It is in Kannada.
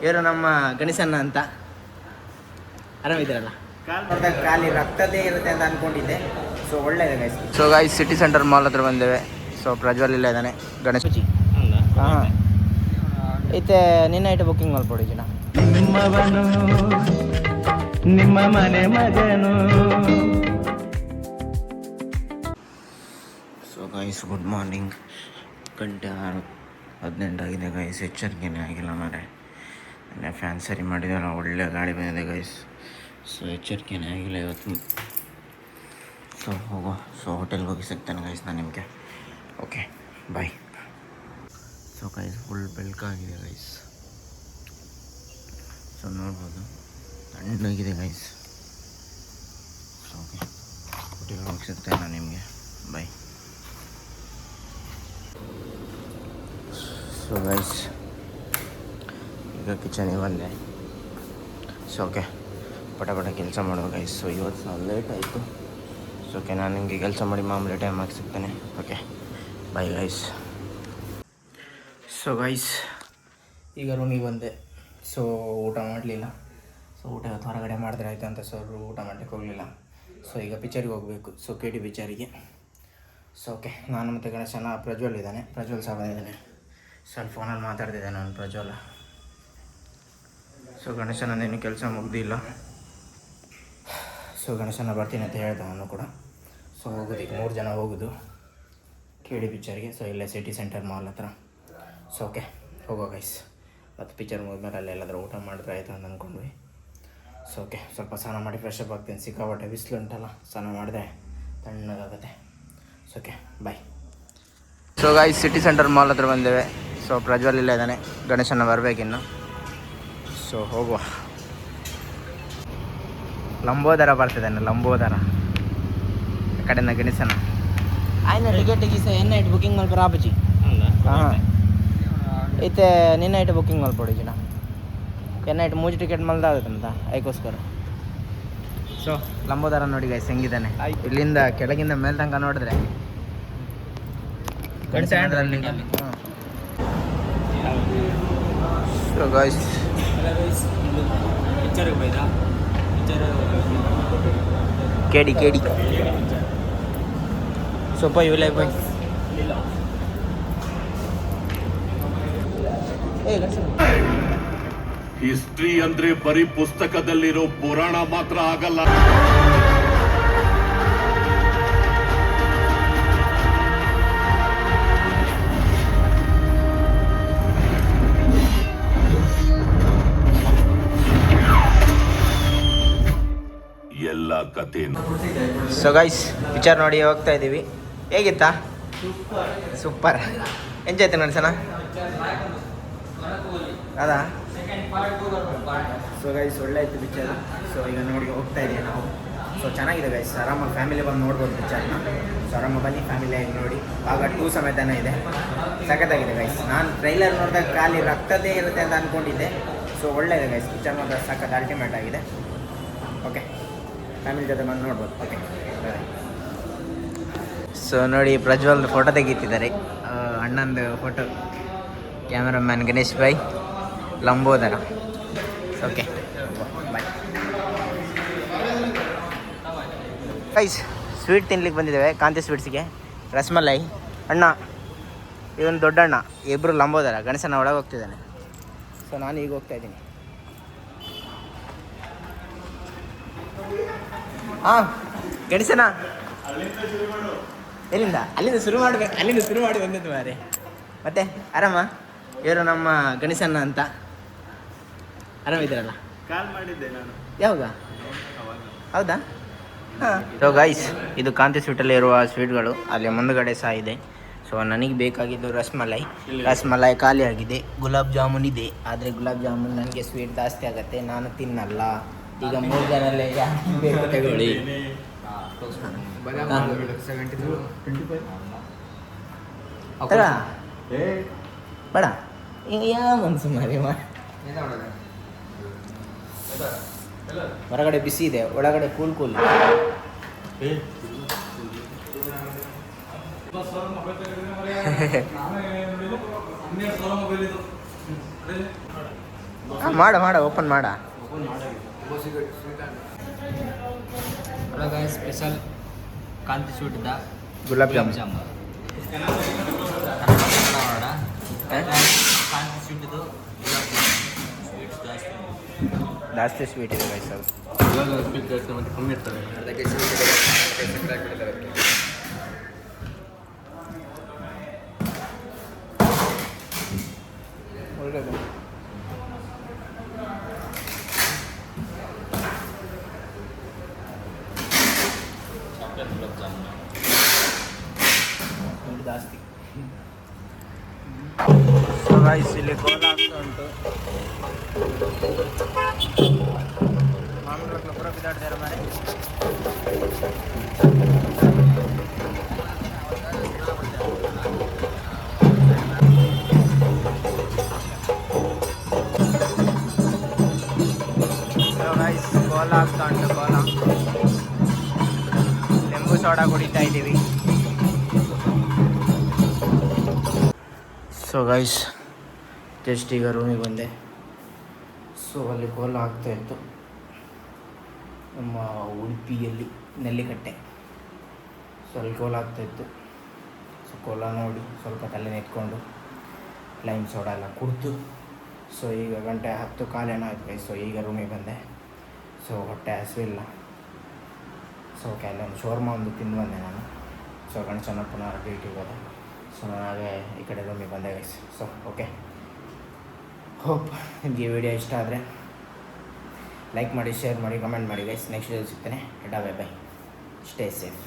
ಇವರು ನಮ್ಮ ಗಣೇಶನ್ನ ಅಂತ. ಆರಾಮಿದ್ದೀರಲ್ಲ? ಖಾಲಿ ರಕ್ತದೇ ಇರುತ್ತೆ ಅಂತ ಅನ್ಕೊಂಡಿದ್ದೆ. ಸೊ ಒಳ್ಳೆಯದೆ guys. So guys city centre mall ಹತ್ರ ಬಂದೇವೆ. ಸೊ ಪ್ರಜ್ವಲ್ ಇಲ್ಲ ಇದ್ದಾನೆ. ಗಣೇಶ್ ಹಾಂ ಐತೆ. ನಿನ್ನ ಐಟು ಬುಕ್ಕಿಂಗ್ ಮಾಡ್ಕೊಡಿ ಜನ. ನಿಮ್ಮವನು ನಿಮ್ಮ ಮನೆ ಮಗನು. So guys good morning. ಗಂಟೆ 6:18 ಆಗಿದೆ ಗೈಸ್. ಎಚ್ಚರಿಕೆನೇ ಆಗಿಲ್ಲ ಮಾರೆ. ಫ್ಯಾನ್ ಸರಿ ಮಾಡಿದಾರ. ಒಳ್ಳೆ ಗಾಳಿ ಬಂದಿದೆ ಗೈಸ್. ಸೊ ಎಚ್ಚರಿಕೆನೇ ಆಗಿಲ್ಲ ಇವತ್ತು. ಸೊ ಹೋಗೋ. ಸೊ ಹೋಟೆಲ್ಗೆ ಹೋಗಿ ಸಿಗ್ತೇನೆ ಗೈಸ್ ನಾನು ನಿಮಗೆ. Okay bye. So guys full ಬೆಳಕಾಗಿದೆ ಗೈಸ್. ಸೊ ನೋಡ್ಬೋದು ತಣ್ಣಗಿದೆ ಗೈಸ್. ಸೊ ಓಕೆ ಹೋಟೆಲ್ಗೆ ಹೋಗಿ ಸಿಗ್ತೇನೆ ನಾನು ನಿಮಗೆ. ಬಾಯ್. ಸೊ ಗೈಸ್ ಈಗ ಕಿಚನಿಗೆ ಬಂದೆ. ಸೊ ಓಕೆ ಪಟ ಕೆಲಸ ಮಾಡುವ ಗೈಸ್. ಸೊ ಇವತ್ತು ನಾವು ಲೇಟ್ ಆಯಿತು. ಸೊ ಓಕೆ ನಾನು ನಿಮಗೆ ಕೆಲಸ ಮಾಡಿ ಮಾಮೂಲಿ ಟೈಮ್ ಆಗಿ ಸಿಗ್ತೇನೆ. Okay bye guys. So guys ಈಗ ರೂಮಿಗೆ ಬಂದೆ. ಸೊ ಊಟ ಮಾಡಲಿಲ್ಲ. ಸೊ ಊಟ ಇವತ್ತು ಹೊರಗಡೆ ಮಾಡಿದ್ರೆ ಆಯಿತು ಅಂತ ಸರ್ ಊಟ ಮಾಡಲಿಕ್ಕೆ ಹೋಗಲಿಲ್ಲ. ಸೊ ಈಗ ಪಿಕ್ಚರಿಗೆ ಹೋಗಬೇಕು. So KT ಪಿಕ್ಚರಿಗೆ. ಸೊ ಓಕೆ ನಾನು ಮತ್ತು ಗಣೇಶನ ಪ್ರಜ್ವಲ್ ಇದ್ದಾನೆ. ಪ್ರಜ್ವಲ್ ಸಾಬ ಇದ್ದಾನೆ. ಸ್ವಲ್ಪ ಫೋನಲ್ಲಿ ಮಾತಾಡ್ತಿದ್ದಾನೆ ನಾನು ಪ್ರಜ್ವಲ. ಸೊ ಗಣೇಶನೇನು ಕೆಲಸ ಮುಗ್ದಿಲ್ಲ. ಸೊ ಗಣೇಶನ ಬರ್ತೀನಿ ಅಂತ ಹೇಳ್ದೆ ನಾನು ಕೂಡ. ಸೊ ಹೋಗೋದು ಈಗ 3 ಜನ ಹೋಗೋದು KT ಪಿಕ್ಚರ್ಗೆ. ಸೊ ಇಲ್ಲೇ ಸಿಟಿ ಸೆಂಟರ್ ಮಾಲ್ ಹತ್ರ. ಸೊ ಓಕೆ ಹೋಗೋ ಗೈಸ್. ಮತ್ತು ಪಿಕ್ಚರ್ ಮುಗಿದ್ಮೇಲೆ ಅಲ್ಲಿ ಎಲ್ಲಾದರೂ ಊಟ ಮಾಡಿದ್ರೆ ಆಯಿತು ಅಂತ ಅಂದ್ಕೊಂಡ್ವಿ. ಸೊ ಓಕೆ ಸ್ವಲ್ಪ ಸ್ನಾನ ಮಾಡಿ ಫ್ರೆಶ್ ಅಪ್ ಆಗ್ತೀನಿ. ಸಿಕ್ಕಾಪಟ್ಟೆ ಬಿಸಿಲು ಉಂಟಲ್ಲ, ಸ್ನಾನ ಮಾಡಿದ್ರೆ ತಣ್ಣಗಾಗುತ್ತೆ. So okay bye. So guys city centre mall ಹತ್ರ ಬಂದೇವೆ. ಸೊ ಪ್ರಜ್ವಲ್ ಇಲ್ಲ ಇದ್ದಾನೆ. ಗಣೇಶನ ಬರಬೇಕಿನ್ನು. ಸೊ ಹೋಗುವ. ಲಂಬೋದರ ಬರ್ತಿದ್ದಾನೆ. ಲಂಬೋದರ ಆ ಕಡೆಯಿಂದ ಗಣೇಶನ ಆಯ್ನ ಟಿಕೆಟಿಗೆ ಸಹ ಎನ್ನ ಇಟ್ಟು ಬುಕ್ಕಿಂಗ್ ಮಾಡ್ಬಾರ ಆಪಜಿ. ಹಾಂ ಐತೆ ನಿನ್ನ ಐಟು ಬುಕ್ಕಿಂಗ್ ಮಾಡ್ಕೊಡಿ ಜನ. ಎನ್ನ ಇಟ್ಟು 3 ಟಿಕೆಟ್ ಮಲ್ದಾಗತ್ತಂತ ಅದಕ್ಕೋಸ್ಕರ. ಸೊ ಲಂಬೋದರ ನೋಡಿ ಗೈಸ್ ಹೆಂಗಿದ್ದಾನೆ. ಇಲ್ಲಿಂದ ಕೆಳಗಿಂದ ಮೇಲೆ ತನಕ ನೋಡಿದ್ರೆ so guys KD so by will buy. History ಅಂದ್ರೆ ಬರೀ ಪುಸ್ತಕದಲ್ಲಿರೋ ಪುರಾಣ ಮಾತ್ರ ಆಗಲ್ಲ. ಎಲ್ಲ ಕಥೆ. ಸೊ ಗೈಸ್ ಪಿಕ್ಚರ್ ನೋಡಿ ಹೋಗ್ತಾ ಇದ್ದೀವಿ. ಹೇಗಿತ್ತಾ? ಸೂಪರ್ ಎಂಜಾಯ್ ಆಯ್ತು ನೋಡಿ ಸನ ಅದಾ. ಸೊ ಗೈಸ್ ಒಳ್ಳೆ ಆಯಿತು ಪಿಕ್ಚರ್. ಸೊ ಈಗ ನೋಡಿ ಹೋಗ್ತಾ ಇದ್ದೀವಿ ನಾವು. ಸೊ ಚೆನ್ನಾಗಿದೆ ಗೈಸ್. ಆರಾಮಾಗಿ ಫ್ಯಾಮಿಲಿ ಬಂದು ನೋಡ್ಬೋದು ಪಿಕ್ಚರ್ನ. ಸೊ ಆರಾಮಾಗಿ ಬನ್ನಿ ಫ್ಯಾಮಿಲಿಯಾಗಿ ನೋಡಿ. ಆಗ 2 ಸಮೇತನೇ ಇದೆ. ಸಖತ್ತಾಗಿದೆ ಗೈಸ್. ನಾನು ಟ್ರೈಲರ್ ನೋಡಿದಾಗ ಖಾಲಿ ರಕ್ತದೇ ಇರುತ್ತೆ ಅಂತ ಅಂದ್ಕೊಂಡಿದ್ದೆ. ಸೊ ಒಳ್ಳೆಯದೆ ಗೈಸ್. ಪಿಕ್ಚರ್ ಮಾತ್ರ ಸಖತ್ ಅಲ್ಟಿಮೇಟ್ ಆಗಿದೆ. ಓಕೆ ಫ್ಯಾಮಿಲಿ ಜೊತೆ ಬಂದು ನೋಡ್ಬೋದು. ಓಕೆ ಸೊ ನೋಡಿ ಪ್ರಜ್ವಲ್ ಫೋಟೋ ತೆಗೀತಿದ್ದಾರೆ. ಅಣ್ಣಂದು ಫೋಟೋ. ಕ್ಯಾಮರಾಮ್ಯಾನ್ ಗಣೇಶ್ ಬಾಯ್, Lambodara. Okay bye guys. Sweet ತಿನ್ಲಿಕ್ಕೆ ಬಂದಿದ್ದೇವೆ ಕಾಂತಿ ಸ್ವೀಟ್ಸಿಗೆ. ರಸಮಲೈ ಅಣ್ಣ, ಇವನು ದೊಡ್ಡಣ್ಣ, ಇಬ್ಬರು ಲಂಬೋದರ. ಗಣೇಶನ ಒಳಗೆ ಹೋಗ್ತಿದ್ದಾನೆ. ಸೊ ನಾನು ಈಗ ಹೋಗ್ತಾ ಇದ್ದೀನಿ. ಹಾಂ ಗಣೇಶನ ಎಲ್ಲಿಂದ? ಅಲ್ಲಿಂದ ಶುರು ಮಾಡಬೇಕು. ಅಲ್ಲಿಂದ ಶುರು ಮಾಡಿ ಬಂದದ್ದು ಮಾರೆ. ಮತ್ತೆ ಆರಾಮ? ಇವರು ನಮ್ಮ ಗಣೇಶನ್ನ ಅಂತ. ಆರಾಮಿದ್ದೀರಲ್ಲ? ಕಾಲ್ ಮಾಡಿದ್ದೆ ನಾನು. ಯಾವಾಗ? ಹೌದಾ? ಹಾಂ. ಸೊ ಗೈಸ್ ಇದು ಕಾಂತಿ ಸ್ವೀಟಲ್ಲಿ ಇರುವ ಸ್ವೀಟ್ಗಳು. ಅಲ್ಲಿ ಮುಂದುಗಡೆ ಸಹ ಇದೆ. ಸೊ ನನಗೆ ಬೇಕಾಗಿದ್ದು ರಸಮಲೈ ಖಾಲಿ ಆಗಿದೆ. ಗುಲಾಬ್ ಜಾಮೂನ್ ಇದೆ, ಆದರೆ ಗುಲಾಬ್ ಜಾಮೂನ್ ನನಗೆ ಸ್ವೀಟ್ ಜಾಸ್ತಿ ಆಗುತ್ತೆ, ನಾನು ತಿನ್ನಲ್ಲ. ಈಗ 3 ಜನಲ್ಲೇ ಬೇಕು ತಗೊಳ್ಳಿ. ಬೇಡ ಯಾವ ಮನ್ಸು ಮಾರಿ ಹೊರಗಡೆ ಬಿಸಿ ಇದೆ, ಒಳಗಡೆ ಕೂಲ್. ಮಾಡ ಓಪನ್ ಮಾಡ. ಹಲೋ ಗಾಯ್ಸ್, ಸ್ಪೆಷಲ್ ಕಾಂತಿ ಸ್ವೀಟ್ದ ಗುಲಾಬ್ ಜಾಮೂನ್. ಮಾಡೋಣ. ಕಾಂತಿ ಸ್ವೀಟ್ದು ಗುಲಾಬ್ ಜಾಮೂನ್ ಸ್ವೀಟ್ಸ್ ಜಾಸ್ತಿ ಸ್ವೀಟ್ ಇದೆ ಗೈಸ್ ಅದು. ಸ್ವೀಟ್ ಜಾಸ್ತಿ ಮತ್ತು ಕಮ್ಮಿ ಇರ್ತದೆ. ಅದಕ್ಕೆ ಸ್ವೀಟ್ ಇದೆ, ಸಕ್ಕರೆ ಹಾಕ್ಬಿಟ್ಟಿದ್ದಾರೆ ಅದಕ್ಕೆ. ಒಳ್ಳೆಯದು. ಚಾಕ್ಲೇಟ್ ಗುಲಾಬ್ ಜಾಮೂನ್ ಜಾಸ್ತಿ. ಸೊ ಗೈಸ್, ಇಲ್ಲಿ ಕೋಲ ಆಗ್ತಾ ಉಂಟು. ಮಾಮೂಲು ಪೂರ ಬಿದ್ದಾಡ್ತಾರೆ ಮನೆ. ಸೊ ಗೈಸ್, ಕೋಲ ಆಗ್ತಾ ಉಂಟು. ಕೋಲ ಲಿಂಬು ಸೋಡಾ ಕುಡಿತಾ ಇದ್ದೀವಿ. ಸೊ ಗೈಸ್, ಜಸ್ಟ್ ಈಗ ರೂಮಿಗೆ ಬಂದೆ. ಸೊ ಅಲ್ಲಿ ಕೋಲ ಆಗ್ತಾಯಿತ್ತು ನಮ್ಮ ಉಡುಪಿಯಲ್ಲಿ ನೆಲ್ಲಿಕಟ್ಟೆ. ಸೊ ಅಲ್ಲಿ ಕೋಲ ಆಗ್ತಾಯಿತ್ತು. ಸೊ ಕೋಲ ನೋಡಿ ಸ್ವಲ್ಪ ತಲೆ ನೆತ್ಕೊಂಡು ಲೈಮ್ ಸೋಡಾ ಎಲ್ಲ ಕುಡಿದು, ಸೊ ಈಗ 10:10 ಆಯ್ತು ಗೈಸ್. ಸೊ ಈಗ ರೂಮಿಗೆ ಬಂದೆ. ಸೊ ಹೊಟ್ಟೆ ಹಸಿವಿಲ್ಲ. ಸೊ ಅಲ್ಲೊಂದು ಶೋರ್ಮ ಒಂದು ತಿಂದು ಬಂದೆ ನಾನು. ಸೊ ಗಣೇಶನ ಪುನಃ ಡ್ಯೂಟಿಗೆ ಹೋದೆ. ಸೊ ನಾನು ಹಾಗೆ ಈ ಕಡೆ ರೂಮಿಗೆ ಬಂದೆ ಗೈಸ್. ಸೊ ಓಕೆ, ಹೋಪ್ ನಿಮಗೆ ವಿಡಿಯೋ ಇಷ್ಟ ಆದರೆ ಲೈಕ್ ಮಾಡಿ, ಶೇರ್ ಮಾಡಿ, ಕಮೆಂಟ್ ಮಾಡಿ ಗೈಸ್. ನೆಕ್ಸ್ಟ್ ವಿಡಿಯೋ ಸಿಗ್ತೇನೆ. Bye bye, stay safe.